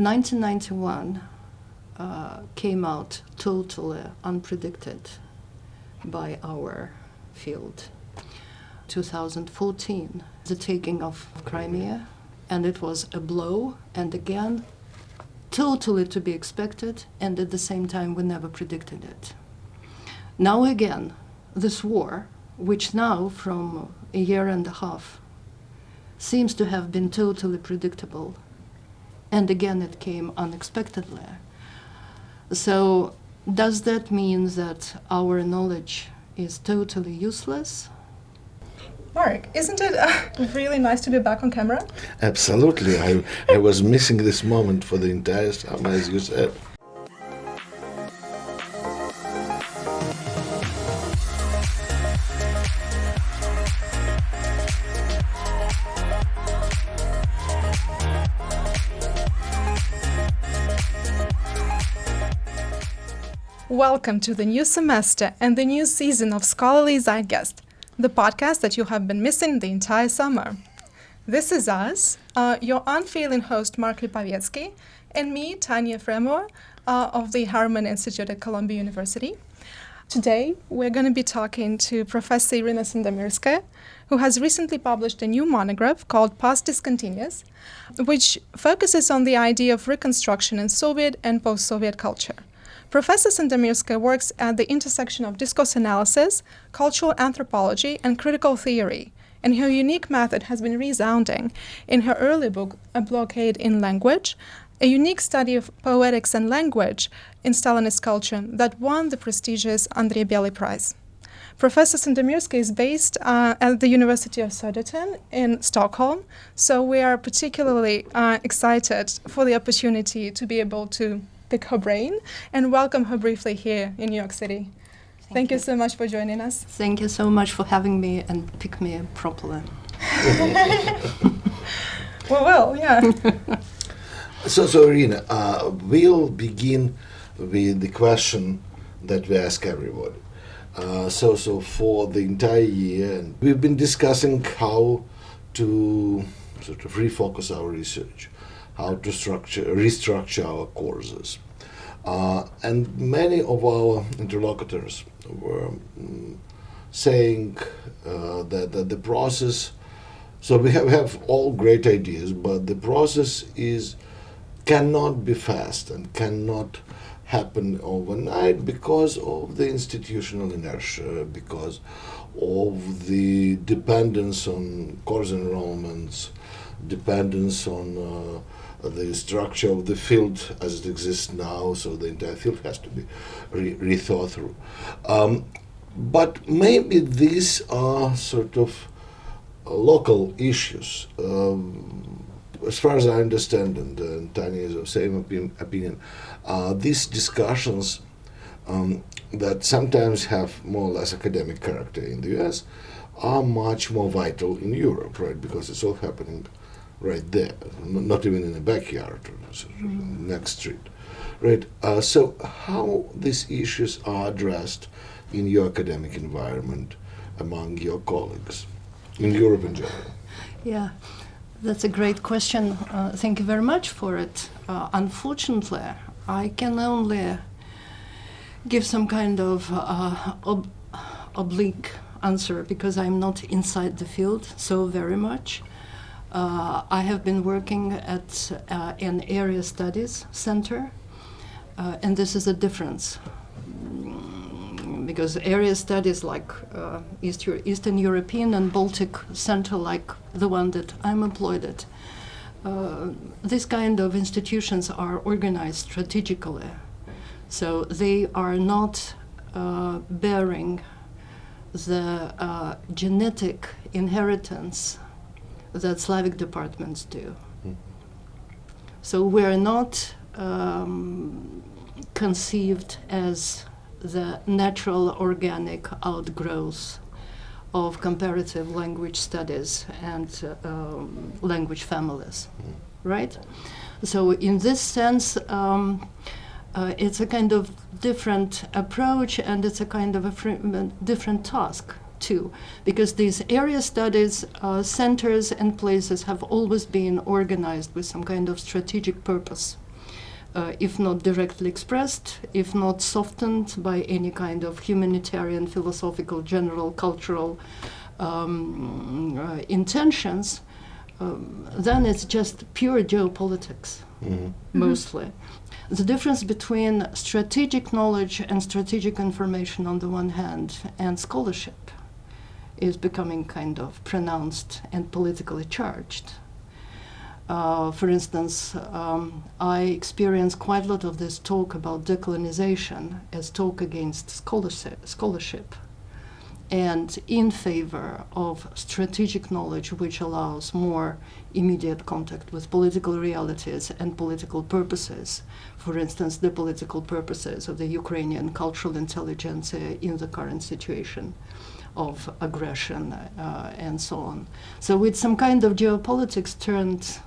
1991 came out totally unpredicted by our field. 2014, the taking of Crimea, and it was a blow, and again, totally to be expected, and at the same time, we never predicted it. Now again, this war, which now from a year and a half seems to have been totally predictable, and again it came unexpectedly. So does that mean that our knowledge is totally useless? Mark, isn't it really nice to be back on camera? Absolutely. I was missing this moment for the entire summer, as you said. Welcome to the new semester and the new season of Scholarly ZEIT GUEST, the podcast that you have been missing the entire summer. This is us, your unfailing host Mark Lipovetsky, and me, Tanya Efremova, of the Harriman Institute at Columbia University. Today, we're going to be talking to Professor Irina Sandomirskaja, who has recently published a new monograph called Past Discontinuous, which focuses on the idea of reconstruction in Soviet and post-Soviet culture. Professor Sandomirskaja works at the intersection of discourse analysis, cultural anthropology, and critical theory, and her unique method has been resounding in her early book, A Blockade in Language, a unique study of poetics and language in Stalinist culture that won the prestigious Andrei Bely Prize. Professor Sandomirskaja is based at the University of Södertörn in Stockholm, so we are particularly excited for the opportunity to be able to pick her brain and welcome her briefly here in New York City. Thank you so much for joining us. Thank you so much for having me and pick me properly. Well, yeah. So Irina, we'll begin with the question that we ask everybody. So for the entire year, and we've been discussing how to sort of refocus our research, how to restructure our courses. And many of our interlocutors were saying that the process, so we have all great ideas, but the process cannot be fast and cannot happen overnight because of the institutional inertia, because of the dependence on course enrollments, dependence on the structure of the field as it exists now, so the entire field has to be rethought through. But maybe these are sort of local issues. As far as I understand, and Tanya is of the same opinion, these discussions that sometimes have more or less academic character in the US are much more vital in Europe, right? Because it's all happening right there, not even in the backyard, or sort of next street, right? So how these issues are addressed in your academic environment among your colleagues in Europe in general? Yeah, that's a great question. Thank you very much for it. Unfortunately, I can only give some kind of oblique answer because I'm not inside the field so very much. I have been working at an area studies center, and this is a difference because area studies like Eastern European and Baltic Center, like the one that I'm employed at, these kind of institutions are organized strategically, so they are not bearing the genetic inheritance that Slavic departments do. So we're not conceived as the natural organic outgrowth of comparative language studies and language families, right? So in this sense, it's a kind of different approach, and it's a kind of a different task too, because these area studies centers and places have always been organized with some kind of strategic purpose. if not directly expressed, if not softened by any kind of humanitarian, philosophical, general, cultural intentions, then it's just pure geopolitics, mostly. The difference between strategic knowledge and strategic information on the one hand and scholarship is becoming kind of pronounced and politically charged. For instance, I experience quite a lot of this talk about decolonization as talk against scholarship and in favor of strategic knowledge which allows more immediate contact with political realities and political purposes. For instance, the political purposes of the Ukrainian cultural intelligentsia in the current situation of aggression and so on. So it's some kind of geopolitics turned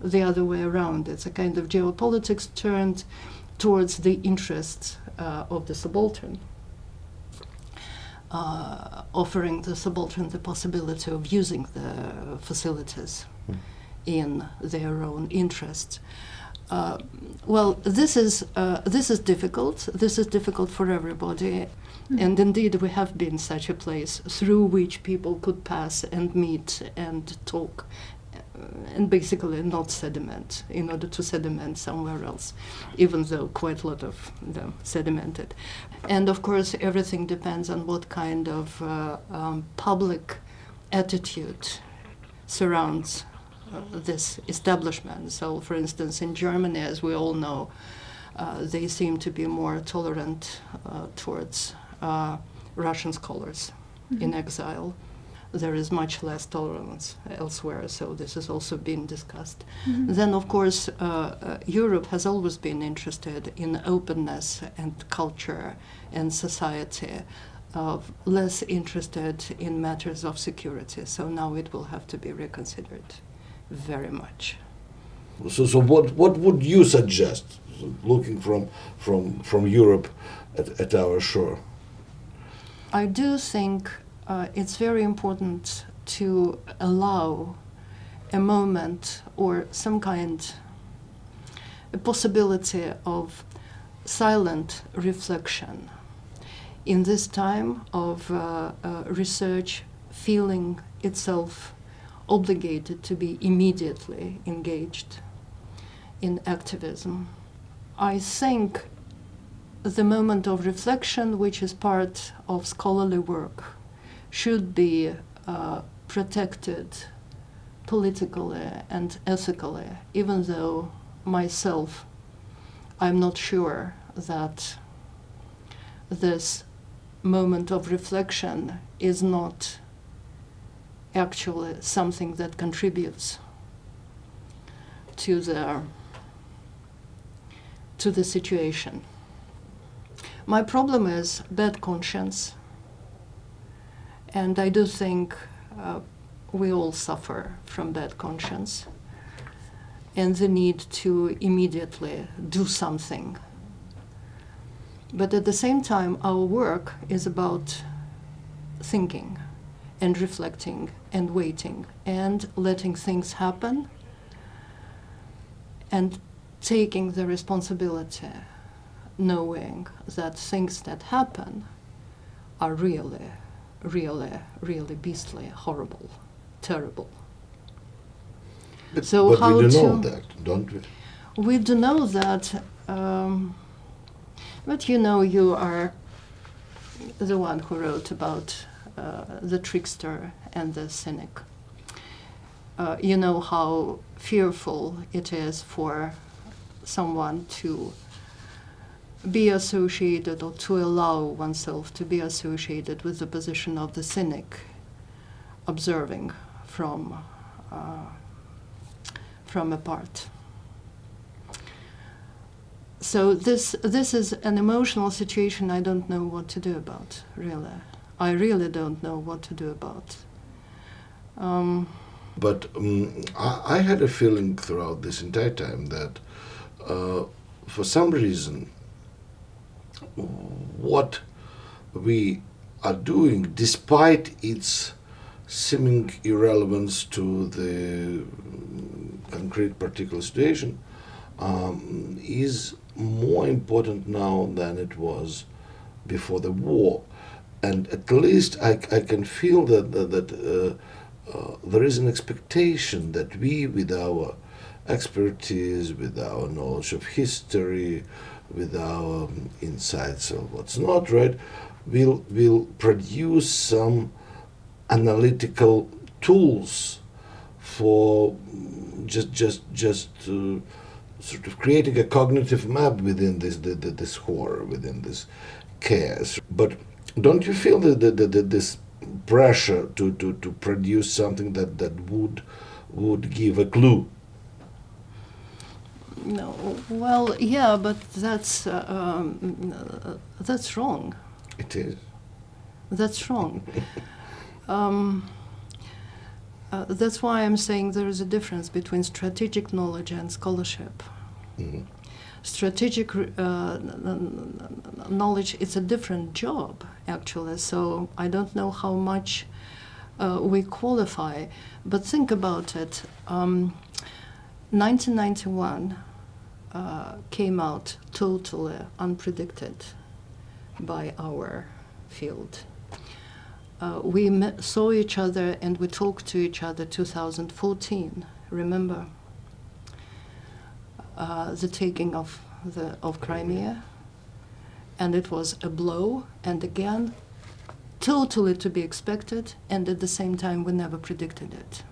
the other way around. It's a kind of geopolitics turned towards the interests of the subaltern, offering the subaltern the possibility of using the facilities in their own interests. Well, this is difficult. This is difficult for everybody. And indeed, we have been such a place through which people could pass and meet and talk and basically not sediment in order to sediment somewhere else, even though quite a lot of them sedimented. And of course, everything depends on what kind of public attitude surrounds this establishment. So, for instance, in Germany, as we all know, they seem to be more tolerant towards Russian scholars in exile. There is much less tolerance elsewhere, so this has also been discussed. Then, of course, Europe has always been interested in openness and culture and society, less interested in matters of security. So now it will have to be reconsidered very much. So what would you suggest, looking from Europe at our shore? I do think it's very important to allow a moment or some kind, a possibility of silent reflection in this time of research feeling itself obligated to be immediately engaged in activism. I think the moment of reflection, which is part of scholarly work, should be protected politically and ethically, even though myself, I'm not sure that this moment of reflection is not actually something that contributes to the situation. My problem is bad conscience, and I do think we all suffer from bad conscience and the need to immediately do something. But at the same time, our work is about thinking and reflecting and waiting and letting things happen and taking the responsibility, knowing that things that happen are really, really, really beastly, horrible, terrible. But So we how do to- know that, don't we? We do know that, but you know, you are the one who wrote about the trickster and the cynic. You know how fearful it is for someone to be associated or to allow oneself to be associated with the position of the cynic, observing from apart. So this is an emotional situation I don't know what to do about, really. I really don't know what to do about. But I had a feeling throughout this entire time that for some reason what we are doing, despite its seeming irrelevance to the concrete particular situation, is more important now than it was before the war. And at least I can feel that there is an expectation that we, with our expertise, with our knowledge of history, with our insights of what's not right, will produce some analytical tools for just sort of creating a cognitive map within this horror, within this chaos. But don't you feel that this pressure to produce something that would give a clue? No, well, yeah, but that's wrong. It is. That's wrong. That's why I'm saying there is a difference between strategic knowledge and scholarship. Mm-hmm. Strategic knowledge is a different job, actually, so I don't know how much we qualify, but think about it. 1991 came out totally unpredicted by our field. We saw each other and we talked to each other 2014, remember? The taking of Crimea, and it was a blow, and again, totally to be expected, and at the same time we never predicted it.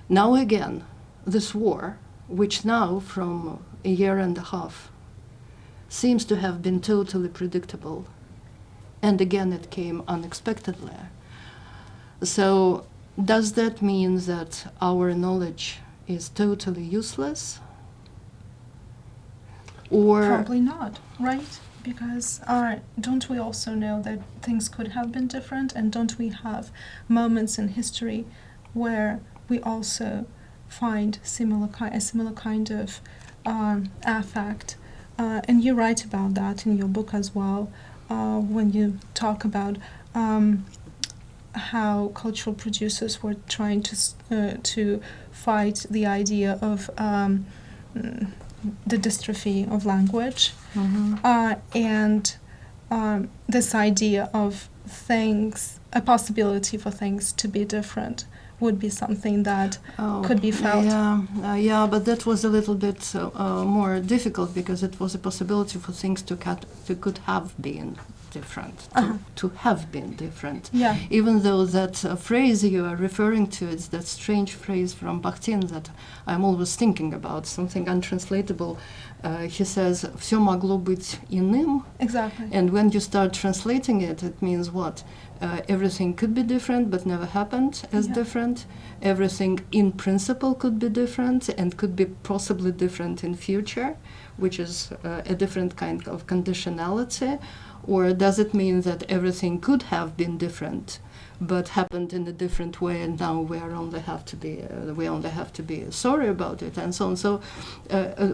Now again, this war, which now from a year and a half seems to have been totally predictable, and again it came unexpectedly. So does that mean that our knowledge is totally useless? Or Probably not, right? Because don't we also know that things could have been different, and don't we have moments in history where we also find a similar kind of affect? And you write about that in your book as well, when you talk about how cultural producers were trying to fight the idea of the dystrophy of language, and this idea of things, a possibility for things to be different would be something that could be felt. Yeah, but that was a little bit more difficult because it was a possibility for things to could have been different, to have been different. Yeah. Even though that phrase you are referring to is that strange phrase from Bakhtin that I'm always thinking about, something untranslatable. He says, «Всё могло быть иным». Exactly. And when you start translating it, it means what? Everything could be different but never happened as different. Everything in principle could be different and could be possibly different in future, which is a different kind of conditionality. Or does it mean that everything could have been different but happened in a different way, and now we only have to be sorry about it, and so on. So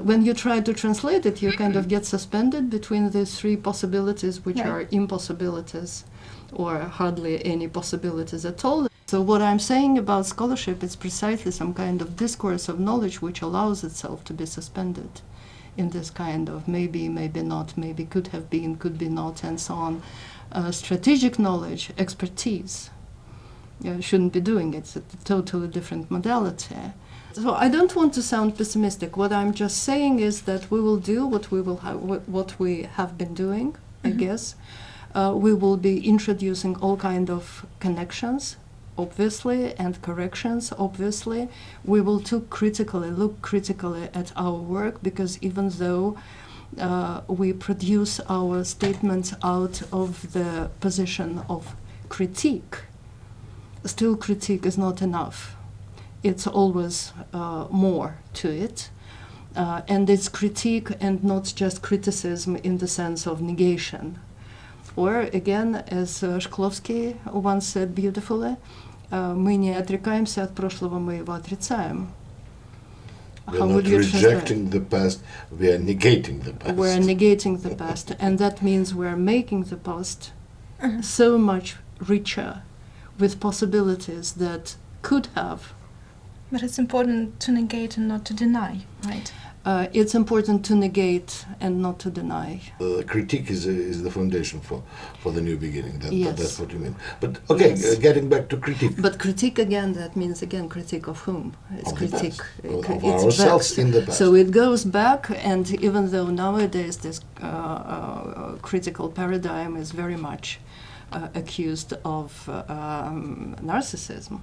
when you try to translate it, you kind of get suspended between these three possibilities, which are impossibilities or hardly any possibilities at all. So what I'm saying about scholarship is precisely some kind of discourse of knowledge which allows itself to be suspended in this kind of maybe, maybe not, maybe could have been, could be not, and so on. Strategic knowledge, expertise, shouldn't be doing it. It's a totally different modality. So I don't want to sound pessimistic. What I'm just saying is that we will do what we have been doing, I guess. We will be introducing all kind of connections, obviously, and corrections, obviously. We will look critically at our work, because even though we produce our statements out of the position of critique, still critique is not enough. It's always more to it. And it's critique and not just criticism in the sense of negation. Or again, as Shklovsky once said beautifully, мы не отрекаемся от прошлого, мы его отрицаем. We're not rejecting the past, we are negating the past. We're negating the past, and that means we're making the past so much richer with possibilities that could have. But it's important to negate and not to deny, right? It's important to negate and not to deny. Critique is the foundation for the new beginning. Yes. That's what you mean. But okay, Yes. getting back to critique. But critique again, that means again critique of whom? It's Of the critique past. Of it's ourselves back. in the past. So it goes back, and even though nowadays this critical paradigm is very much accused of narcissism.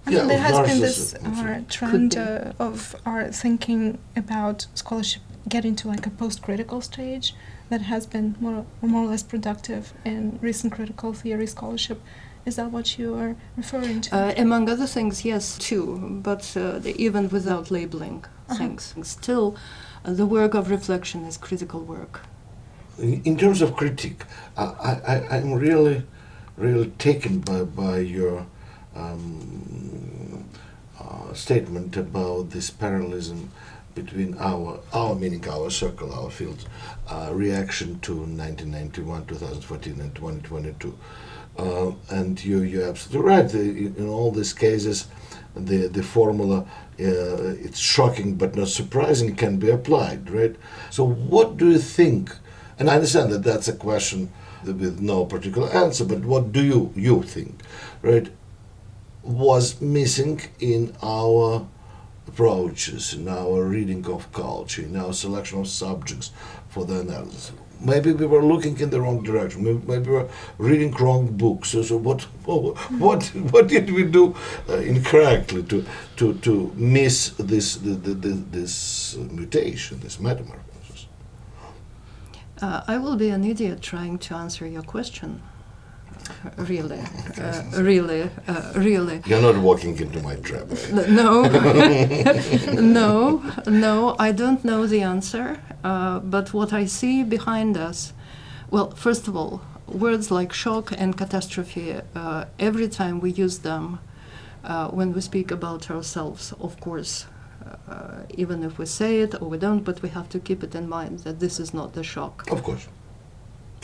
I mean, there has been narcissism, this also. trend Could be. of our thinking about scholarship getting to like a post-critical stage that has been more or less productive in recent critical theory scholarship. Is that what you are referring to? Among other things, yes, too, but even without labeling things. Still, the work of reflection is critical work. In terms of critique, I'm really taken by your statement about this parallelism between our meaning, our circle, our field, reaction to 1991, 2014, and 2022. And you're absolutely right. In all these cases, the formula, it's shocking but not surprising, can be applied, right? So what do you think? And I understand that that's a question with no particular answer, but what do you think, right, was missing in our approaches, in our reading of culture, in our selection of subjects for the analysis? Maybe we were looking in the wrong direction. Maybe we were reading wrong books. So what did we do incorrectly to miss this mutation, this metamorphosis? I will be an idiot trying to answer your question. Really. You're not walking into my trap. Right? No, I don't know the answer. But what I see behind us, well, first of all, words like shock and catastrophe, every time we use them when we speak about ourselves, of course, even if we say it or we don't, but we have to keep it in mind that this is not the shock. Of course.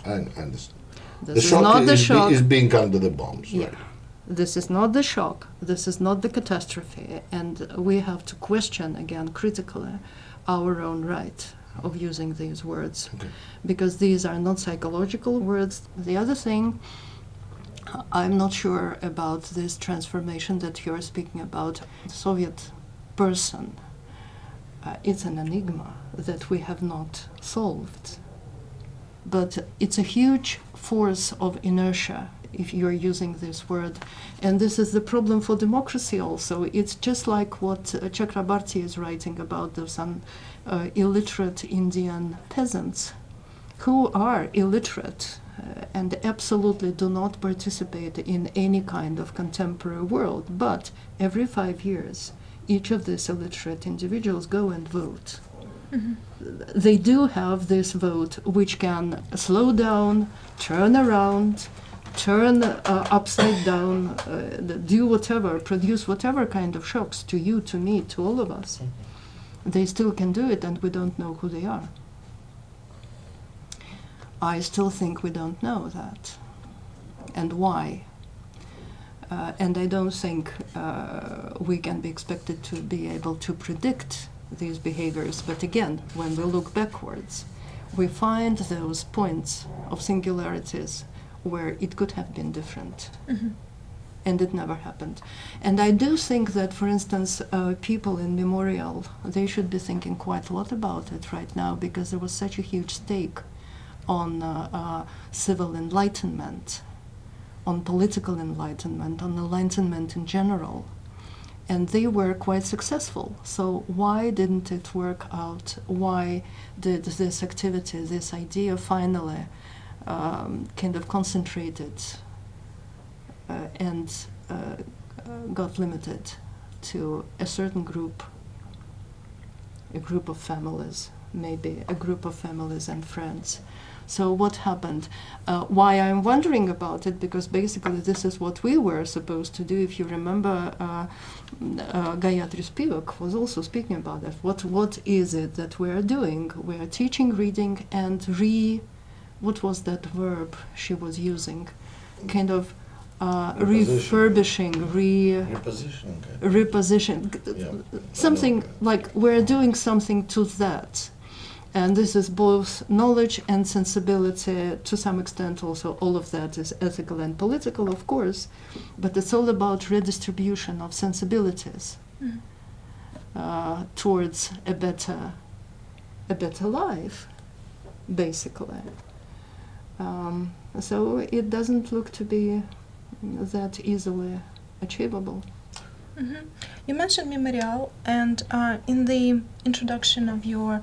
I understand. This is not the shock. Is being under the bombs. Yeah. Right? This is not the shock. This is not the catastrophe. And we have to question, again, critically, our own right of using these words. Okay. Because these are not psychological words. The other thing, I'm not sure about this transformation that you're speaking about. The Soviet person, it's an enigma that we have not solved. But it's a huge force of inertia, if you're using this word. And this is the problem for democracy also. It's just like what Chakrabarti is writing about those illiterate Indian peasants who are illiterate and absolutely do not participate in any kind of contemporary world. But every 5 years, each of these illiterate individuals go and vote. Mm-hmm. They do have this vote which can slow down, turn around, turn upside down, do whatever, produce whatever kind of shocks to you, to me, to all of us. They still can do it, and we don't know who they are. I still think we don't know that. And why? And I don't think we can be expected to be able to predict these behaviors. But again, when we look backwards, we find those points of singularities where it could have been different. Mm-hmm. And it never happened. And I do think that, for instance, people in Memorial, they should be thinking quite a lot about it right now, because there was such a huge stake on civil enlightenment, on political enlightenment, on enlightenment in general. And they were quite successful. So why didn't it work out? Why did this activity, this idea finally kind of concentrated and got limited to a certain group, a group of families, maybe a group of families and friends? So what happened? Why I'm wondering about it, because basically this is what we were supposed to do. If you remember, Gayatri Spivak was also speaking about that. What is it that we are doing? We are teaching reading and what was that verb she was using? Kind of refurbishing, Repositioning. reposition, something like we're doing something to that. And this is both knowledge and sensibility, to some extent also all of that is ethical and political, of course, but it's all about redistribution of sensibilities towards a better life, basically. So it doesn't look to be that easily achievable. Mm-hmm. You mentioned Memorial, and in the introduction of your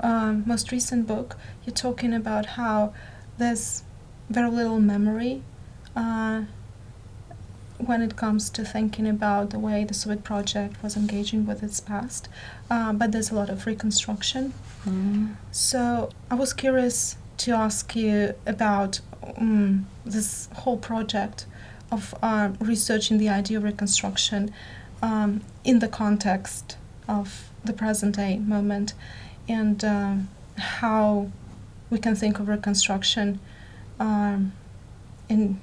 most recent book, you're talking about how there's very little memory when it comes to thinking about the way the Soviet project was engaging with its past, but there's a lot of reconstruction. Mm. So I was curious to ask you about this whole project of researching the idea of reconstruction in the context of the present-day moment, and how we can think of reconstruction in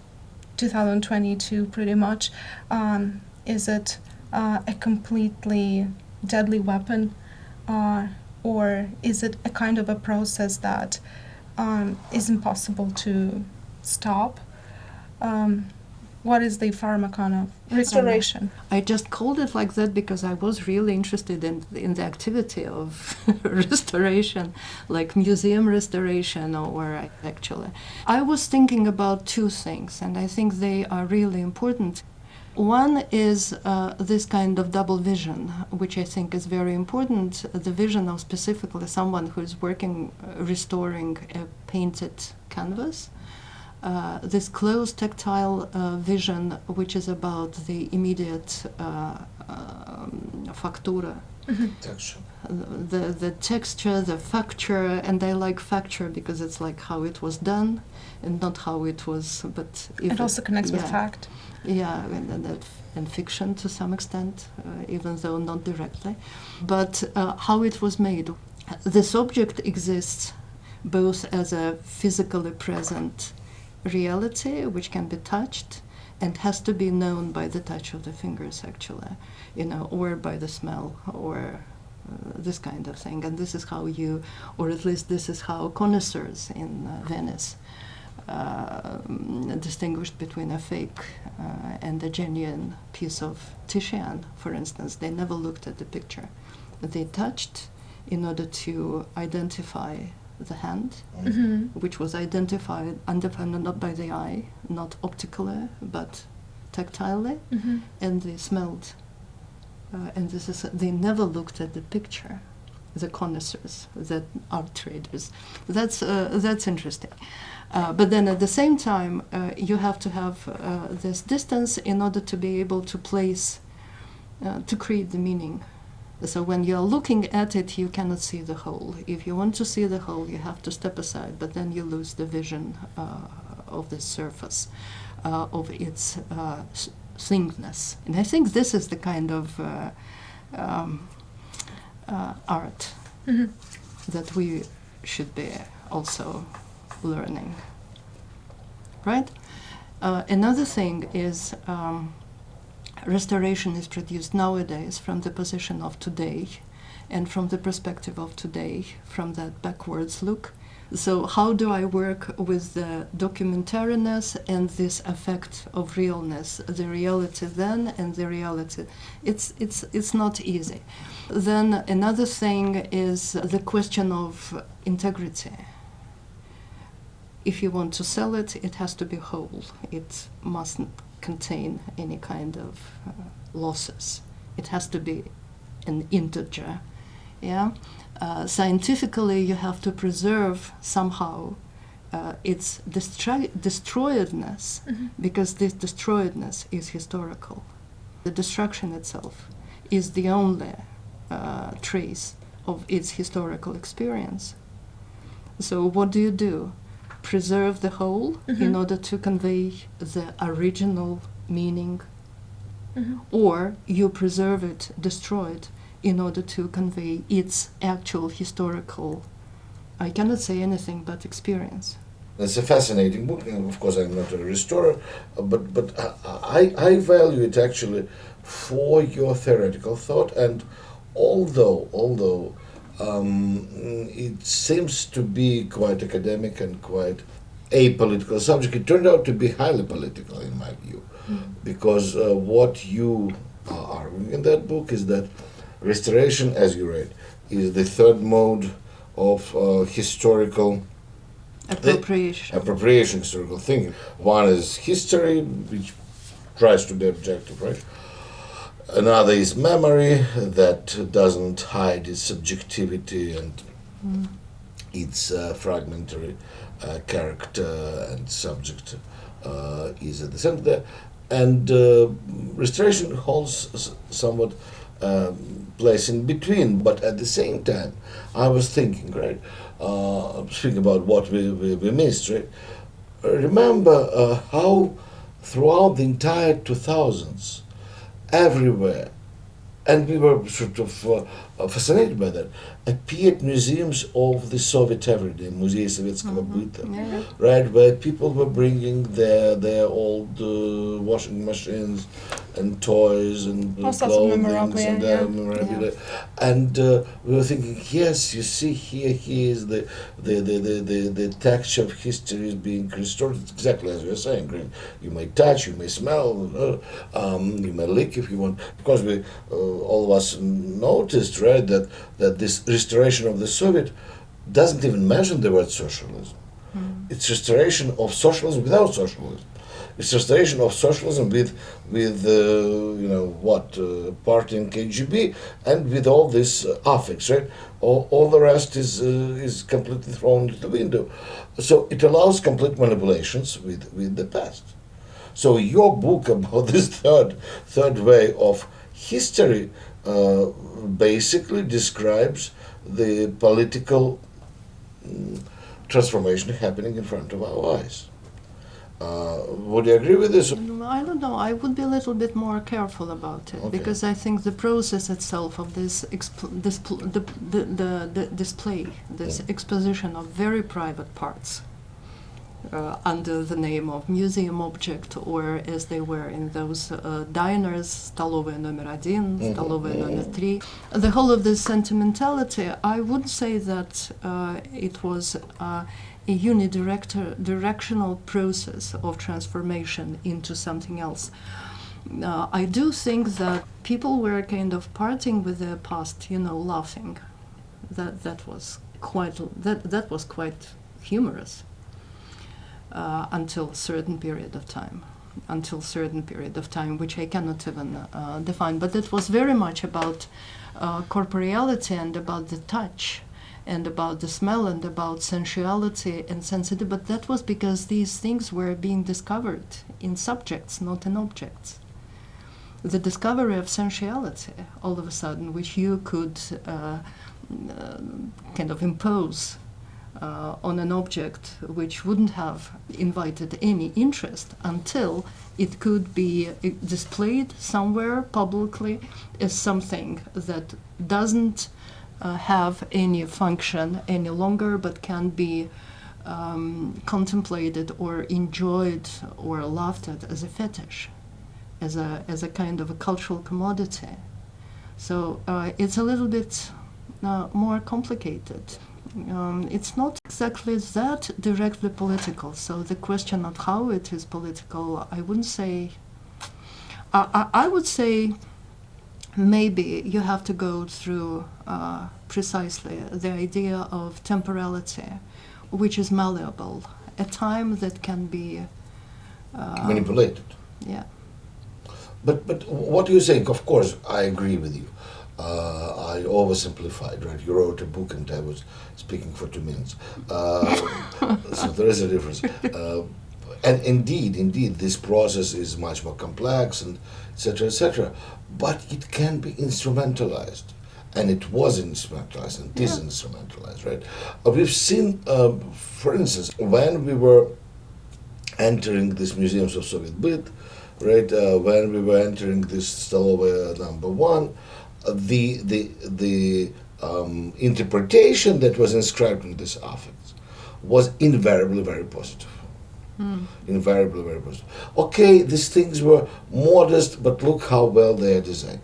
2022 pretty much. Is it a completely deadly weapon, or is it a kind of a process that is impossible to stop? What is the pharmacon of restoration? I just called it like that because I was really interested in the activity of restoration, like museum restoration, or actually. I was thinking about two things, and I think they are really important. One is this kind of double vision, which I think is very important, the vision of specifically someone who is working, restoring a painted canvas. This close tactile vision, which is about the immediate factura. Mm-hmm. Texture. The texture, the facture, and I like facture because it's like how it was done and not how it was, but... It also connects with fact. Yeah, and fiction to some extent, even though not directly. But how it was made. This object exists both as a physically present reality, which can be touched and has to be known by the touch of the fingers, actually, or by the smell, or this kind of thing. And this is how you, or at least this is how connoisseurs in Venice distinguished between a fake and a genuine piece of Titian, for instance. They never looked at the picture. They touched in order to identify the hand, Mm-hmm. which was identified not by the eye, not optically, but tactilely, Mm-hmm. and they smelled. And this is, they never looked at the picture, the connoisseurs, the art traders. That's interesting. But then at the same time, you have to have this distance in order to be able to place, to create the meaning. So when you're looking at it, you cannot see the whole. If you want to see the whole, you have to step aside, but then you lose the vision of the surface, of its thingness. And I think this is the kind of art Mm-hmm. that we should be also learning. Right? Another thing is restoration is produced nowadays from the position of today and from the perspective of today, from that backwards look. So how do I work with the documentariness and this effect of realness, the reality then and the reality? It's not easy. Then another thing is the question of integrity. If you want to sell it, it has to be whole. It mustn't contain any kind of losses. It has to be an integer. Yeah. Scientifically, you have to preserve somehow its destroyedness, Mm-hmm. because this destroyedness is historical. The destruction itself is the only trace of its historical experience. So what do? Preserve the whole Mm-hmm. in order to convey the original meaning, Mm-hmm. or you preserve it, destroy it, in order to convey its actual historical, I cannot say anything but experience. It's a fascinating book, and of course I'm not a restorer, but I value it actually for your theoretical thought, and although it seems to be quite academic and quite apolitical subject, it turned out to be highly political in my view, because what you are arguing in that book is that restoration, as you read, is the third mode of historical appropriation, historical thinking. One is history, which tries to be objective, right? Another is memory, that doesn't hide its subjectivity and its fragmentary character and subject is at the center there. And restoration holds somewhat place in between, but at the same time, I was thinking, right, speaking about what we missed, right? Remember how throughout the entire 2000s, everywhere, and we were sort of fascinated by that, appeared museums of the Soviet everyday, Музей советского быта, right, where people were bringing their old washing machines and toys and clothing and memorabilia. And we were thinking, yes, you see here is the texture of history is being restored. It's exactly as you were saying, Green. You may touch, you may smell, you may lick if you want. Because we all of us noticed, right, that this restoration of the Soviet doesn't even mention the word socialism. It's restoration of socialism without socialism. It's restoration of socialism with party and KGB, and with all this affix, right? All the rest is completely thrown into the window. So it allows complete manipulations with the past. So your book about this third way of history basically describes the political transformation happening in front of our eyes. Would you agree with this? I don't know. I would be a little bit more careful about it, because I think the process itself of this display, this exposition of very private parts under the name of museum object, or as they were in those diners, столовая номер 1, столовая номер 3. The whole of this sentimentality, I would say that it was a unidirectional process of transformation into something else. I do think that people were kind of parting with their past, laughing. That was quite humorous. Until a certain period of time, which I cannot even define. But it was very much about corporeality and about the touch and about the smell and about sensuality and sensitivity. But that was because these things were being discovered in subjects, not in objects. The discovery of sensuality, all of a sudden, which you could kind of impose on an object which wouldn't have invited any interest until it could be displayed somewhere publicly as something that doesn't have any function any longer, but can be contemplated or enjoyed or laughed at as a fetish, as a kind of a cultural commodity. So it's a little bit more complicated. It's not exactly that directly political. So the question of how it is political, I wouldn't say. I would say maybe you have to go through precisely the idea of temporality, which is malleable, a time that can be manipulated. Yeah. But what you saying? Of course, I agree with you. I oversimplified, right? You wrote a book and I was speaking for 2 minutes. So there is a difference. And indeed, this process is much more complex and etc. But it can be instrumentalized. And it was instrumentalized and is instrumentalized, right? We've seen, for instance, when we were entering these museums of Soviet byt, right? When we were entering this Stolovaya number 1, the interpretation that was inscribed in this affect was invariably very positive. Invariably very positive. Okay, these things were modest, but look how well they are designed.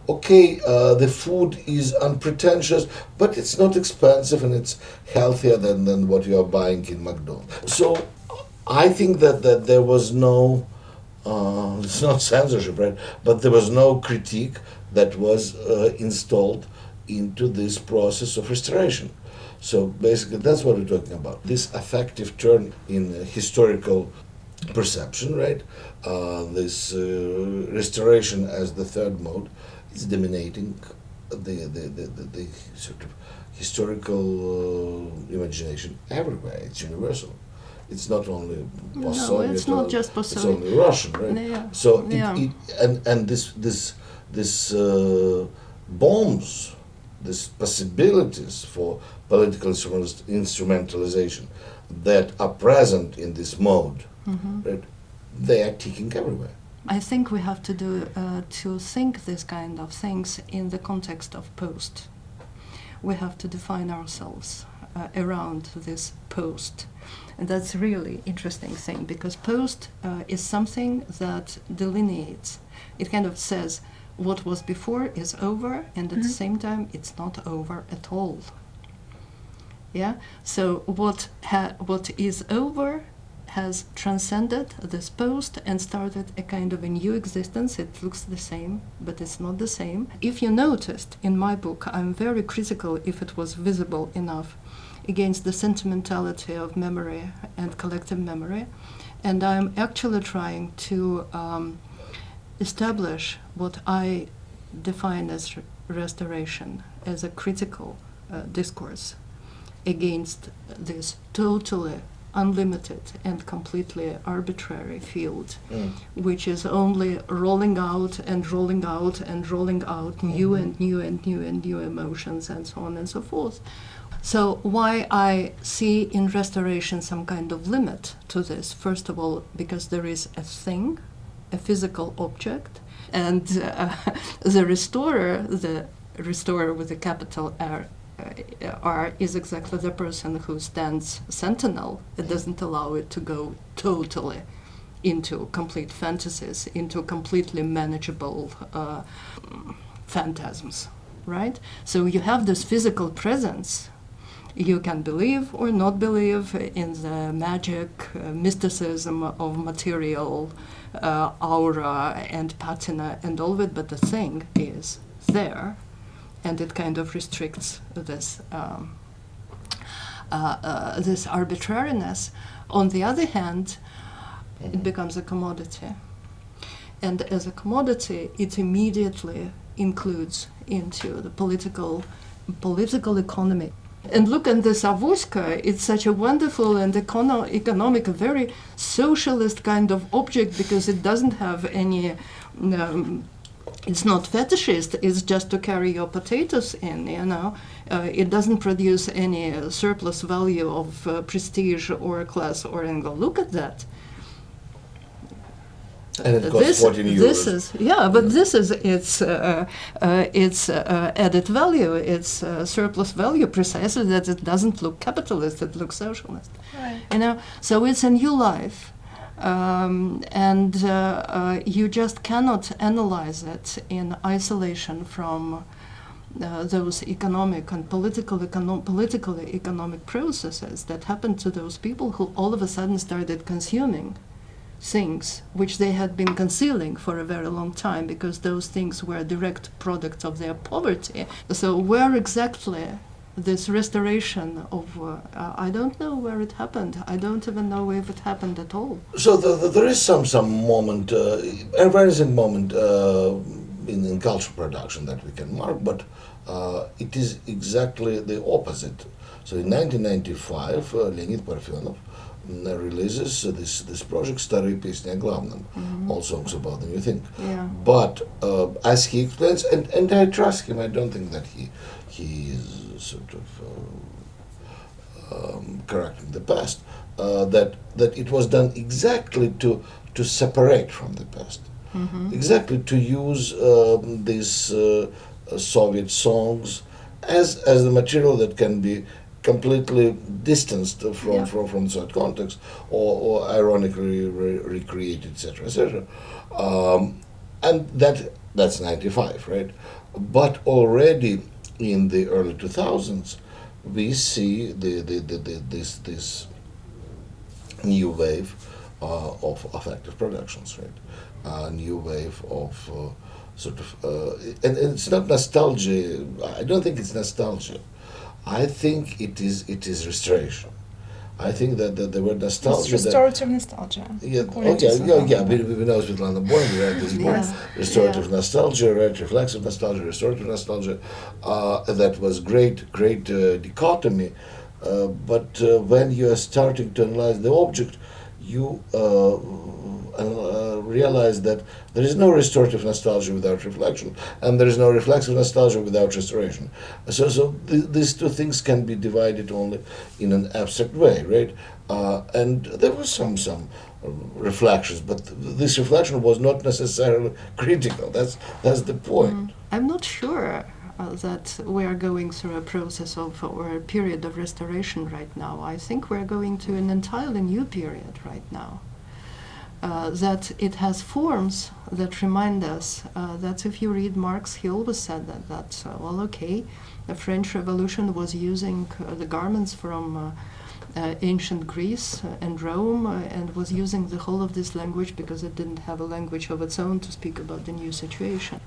Okay, the food is unpretentious, but it's not expensive and it's healthier than what you are buying in McDonald's. So I think that there was no, it's not censorship, right? But there was no critique that was installed into this process of restoration. So basically, that's what we're talking about. This affective turn in historical perception, right? This restoration as the third mode is dominating the sort of historical imagination everywhere. It's universal. It's not only post-Soviet. No, it's not just post-Soviet. It's only Russian, right? Yeah. So Yeah. and this bombs these possibilities for political instrumentalization that are present in this mode, right, they are ticking everywhere. I think we have to think this kind of things in the context of post. We have to define ourselves around this post. And that's really interesting thing, because post is something that delineates. It kind of says what was before is over, and at the same time it's not over at all. Yeah. So what is over has transcended this post and started a kind of a new existence. It looks the same, but it's not the same. If you noticed in my book, I'm very critical, if it was visible enough, against the sentimentality of memory and collective memory. And I'm actually trying to establish what I define as restoration, as a critical discourse against this totally unlimited and completely arbitrary field, which is only rolling out and rolling out and rolling out new and new and new and new emotions and so on and so forth. So why I see in restoration some kind of limit to this? First of all, because there is a thing, a physical object, and the restorer with a capital R is exactly the person who stands sentinel. It doesn't allow it to go totally into complete fantasies, into completely manageable phantasms, right? So you have this physical presence. You can believe or not believe in the magic, mysticism of material, aura and patina and all of it, but the thing is there, and it kind of restricts this this arbitrariness. On the other hand, it becomes a commodity, and as a commodity, it immediately includes into the political economy. And look at this Avoska, it's such a wonderful and economic, very socialist kind of object, because it doesn't have any, it's not fetishist, it's just to carry your potatoes in, you know. It doesn't produce any surplus value of prestige or class or angle. Look at that. And it costs 14 euros. This is, yeah, but this is its added value, its surplus value, precisely that it doesn't look capitalist, it looks socialist. Right. You know, so it's a new life, and you just cannot analyze it in isolation from those economic and politically economic processes that happened to those people who all of a sudden started consuming things which they had been concealing for a very long time, because those things were direct products of their poverty. So where exactly this restoration of, I don't know where it happened. I don't even know if it happened at all. So there is some moment, a very recent moment in cultural production that we can mark, but it is exactly the opposite. So in 1995, Leonid Parfenov releases this project Старые песни о главном, all songs about the new thing. Yeah. But as he explains, and I trust him, I don't think that he is sort of correcting the past, that it was done exactly to separate from the past, exactly to use these Soviet songs as the material that can be completely distanced from that context, or ironically recreated, etc., etc. And that's 95, right? But already in the early 2000s, we see this new wave of affective productions, right? New wave of and it's not nostalgia. I don't think it's nostalgia. I think it is restoration. I think that the word nostalgia. It's restorative nostalgia. Yeah, according to some We people. know Svetlana Boym, we read this book, Yeah. Restorative Nostalgia, right? Reflexive nostalgia, restorative nostalgia. That was great dichotomy. But when you are starting to analyze the object, you realize that there is no restorative nostalgia without reflection, and there is no reflexive nostalgia without restoration. So these two things can be divided only in an abstract way, right? And there was some reflections, but this reflection was not necessarily critical. That's the point. I'm not sure that we are going through a process of or a period of restoration right now. I think we're going to an entirely new period right now. That it has forms that remind us that if you read Marx, he always said that well, okay, the French Revolution was using the garments from ancient Greece and Rome and was using the whole of this language because it didn't have a language of its own to speak about the new situation.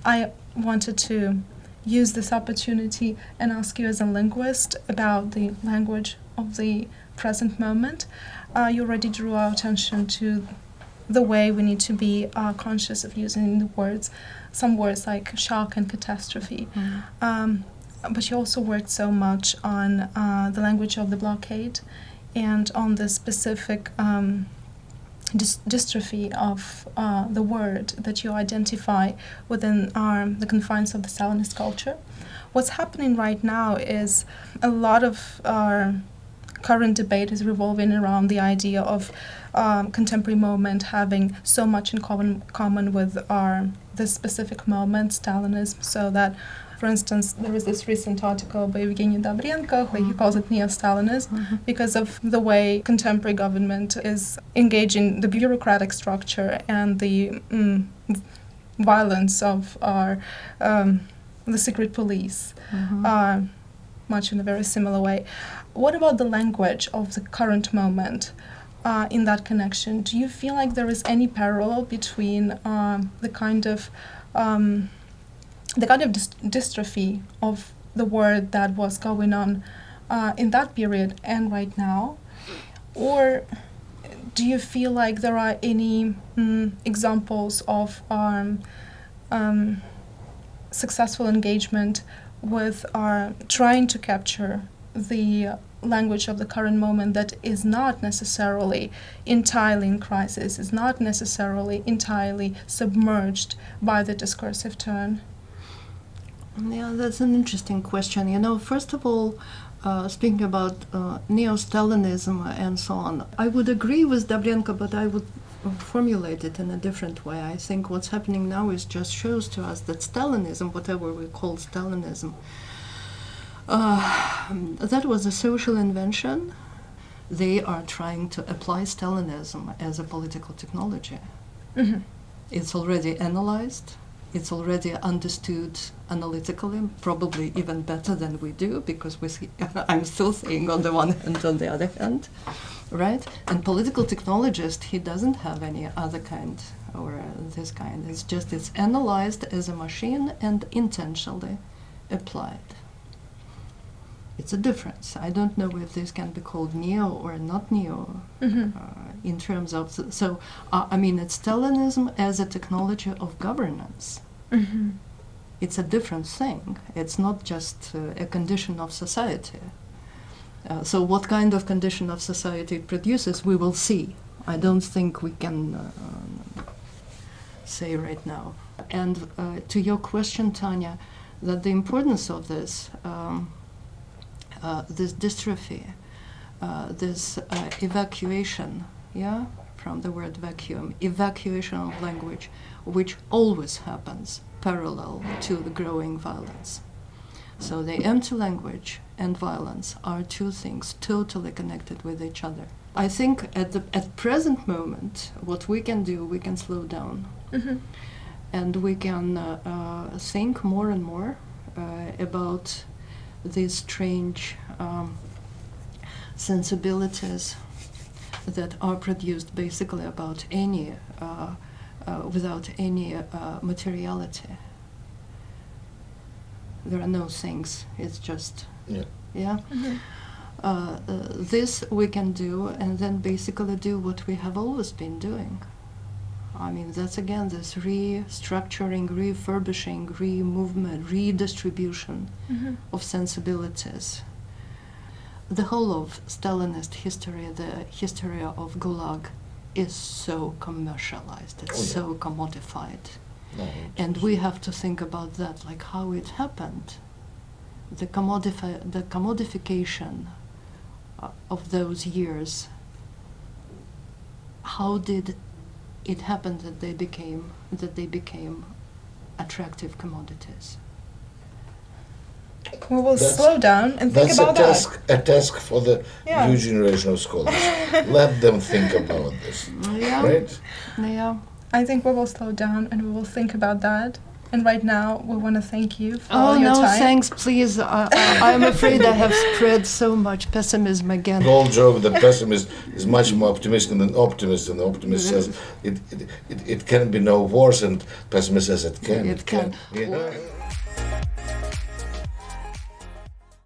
I wanted to use this opportunity and ask you as a linguist about the language of the present moment. You already drew our attention to the way we need to be conscious of using the words, some words like shock and catastrophe. But you also worked so much on the language of the blockade and on the specific dystrophy of the word that you identify within the confines of the Stalinist culture. What's happening right now is a lot of our current debate is revolving around the idea of contemporary moment having so much in common with this specific moment, Stalinism, so that, for instance, there was this recent article by Evgeny Dobrenko where he calls it neo-Stalinism because of the way contemporary government is engaging the bureaucratic structure and the violence of the secret police, much in a very similar way. What about the language of the current moment in that connection? Do you feel like there is any parallel between the kind of dystrophy of the word that was going on in that period and right now? Or do you feel like there are any examples of successful engagement with trying to capture the language of the current moment that is not necessarily entirely in crisis, is not necessarily entirely submerged by the discursive turn? Yeah, that's an interesting question. You know, first of all, speaking about neo-Stalinism and so on, I would agree with Dobrenko, but I would formulate it in a different way. I think what's happening now is just shows to us that Stalinism, whatever we call Stalinism, that was a social invention. They are trying to apply Stalinism as a political technology. It's already analyzed. It's already understood analytically, probably even better than we do, because we see, I'm still saying on the one hand, on the other hand, right? And political technologist, he doesn't have any other kind or this kind. It's just it's analyzed as a machine and intentionally applied. It's a difference. I don't know if this can be called neo or not neo in terms of... I mean, it's Stalinism as a technology of governance. It's a different thing. It's not just a condition of society. So what kind of condition of society it produces, we will see. I don't think we can say right now. And to your question, Tanya, that the importance of this this dystrophy, this evacuation, from the word vacuum, evacuation of language, which always happens parallel to the growing violence. So the empty language and violence are two things totally connected with each other. I think at present moment, what we can do, we can slow down. Mm-hmm. And we can think more and more about these strange sensibilities that are produced basically about any, without any materiality. There are no things, it's just, yeah? Mm-hmm. This we can do, and then basically do what we have always been doing. I mean, that's again this restructuring, refurbishing, re-movement, redistribution Mm-hmm. of sensibilities. The whole of Stalinist history, the history of Gulag, is so commercialized, it's so commodified. No, And we have to think about that, like how it happened. The commodification of those years, how did it happen that they became attractive commodities? We will That's- slow down and think That's about a task for the Yeah. new generation of scholars. Let them think about this, Yeah, right? yeah. I think we will slow down and we will think about that. And right now, we want to thank you for all Oh your no, time. thanks, please. I'm afraid I have spread so much pessimism again. The whole joke, the pessimist is much more optimistic than optimist, and the optimist says it can be no worse, and pessimist says it can. It can. Yeah.